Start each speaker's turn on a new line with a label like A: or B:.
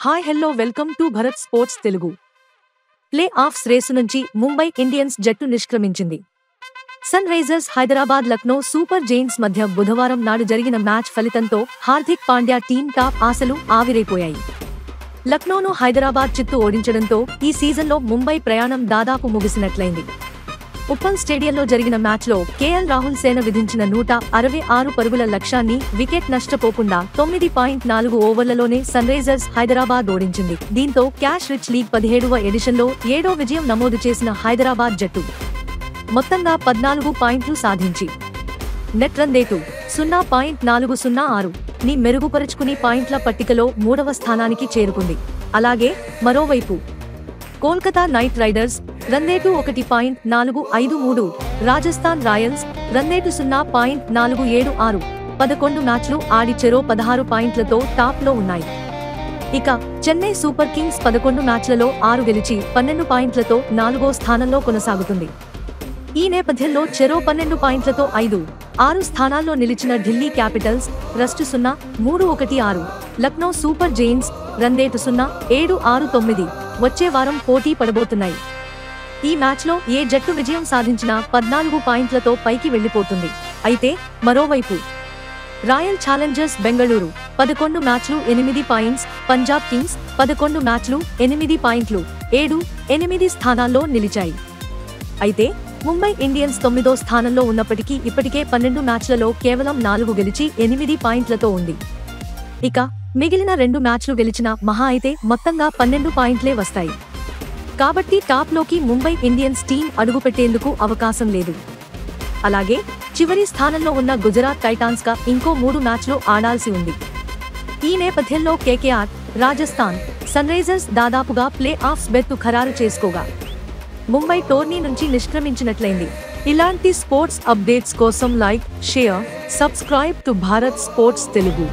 A: Hi hello welcome to Bharat sports Telugu. Playoffs race నుంచి Mumbai Indians జట్టు నిష్క్రమించింది. Sunrisers Hyderabad Lucknow super giants మధ్య బుధవారం నాడు జరిగిన మ్యాచ్ ఫలితంతో హార్దిక్ పాండ్యా టీం టాప్ ఆశలు ఆవిరైపోయాయి. లక్నోను హైదరాబాద్ చిత్తు ఓడించడంతో ఈ సీజన్లో ముంబై ప్రయాణం దాదాపు ముగిసినట్లయింది. ఉప్పల్ స్టేడియంలో జరిగిన మ్యాచ్లో కేఎల్ రాహుల్ సేన విధించిన 166 పరుగుల లక్ష్యాన్ని వికెట్ నష్టపోకుండా 9.4 ఓవర్లలోనే సన్ రైజర్స్ హైదరాబాద్ ఓడించింది. దీంతో క్యాష్ రిచ్ లీగ్ 17వ ఎడిషన్లో 7వ విజయం నమోదు చేసిన హైదరాబాద్ జట్టు మొత్తంగా 14 పాయింట్లు సాధించి నెట్ రన్ రేటు 0.406 ని మెరుగుపరుచుకుని పాయింట్ల పట్టికలో 3వ స్థానానికి చేరుకుంది. అలాగే మరోవైపు Kolkata knight riders run rate 1.453, Rajasthan royals run rate 0.476, 11 మ్యాచ్లు ఆడి చెరో 16 పాయింట్లతో టాప్లో ఉన్నాయి. ఇక చెన్నై సూపర్ కింగ్స్ 11 మ్యాచ్లలో 6 గెలిచి 12 పాయింట్లతో 4వ స్థానంలో కొనసాగుతుంది. ఈ నేపథ్యంలో చెరో 12 పాయింట్లతో 5-6 స్థానాల్లో నిలిచిన ఢిల్లీ క్యాపిటల్స్ రస్ట్ 0-3-1-6, లక్నో సూపర్ జెయింట్స్ రన్రేటు 0-7-6-9 వచ్చే వారం పోటీ పడబోతున్నాయి. ఈ మ్యాచ్లో ఏ జట్టు విజయం సాధించినా 14 పాయింట్లతో పైకి వెళ్లిపోతుంది. అయితే మరోవైపు రాయల్ ఛాలెంజర్స్ బెంగళూరు 11 మ్యాచ్లు 8 పాయింట్స్, పంజాబ్ కింగ్స్ 11 మ్యాచ్లు 8 పాయింట్లు 7-8 స్థానాల్లో నిలిచాయి. అయితే ముంబై ఇండియన్స్ 9వ స్థానంలో ఉన్నప్పటికీ ఇప్పటికే 12 మ్యాచ్లలో కేవలం 4 గెలిచి 8 పాయింట్లతో ఉంది. ఇక మిగిలిన 2 మ్యాచ్లు గెలిచిన మహా అయితే మొత్తంగా 12 పాయింట్లే వస్తాయి. కాబట్టి టాప్లోకి ముంబై ఇండియన్స్ టీం అడుగుపెట్టేందుకు అవకాశం లేదు. అలాగే చివరి స్థానంలో ఉన్న గుజరాత్ టైటాన్స్గా ఇంకో 3 మ్యాచ్లు ఆడాల్సి ఉంది. ఈ నేపథ్యంలో కేకేఆర్, రాజస్థాన్, సన్ రైజర్స్ దాదాపుగా ప్లే ఆఫ్స్ బెర్తు ఖరారు చేసుకోగా ముంబై టోర్నీ నుంచి నిష్క్రమించినట్లయింది. ఇలాంటి స్పోర్ట్స్ అప్డేట్స్ కోసం like, share, subscribe to Bharat sports Telugu.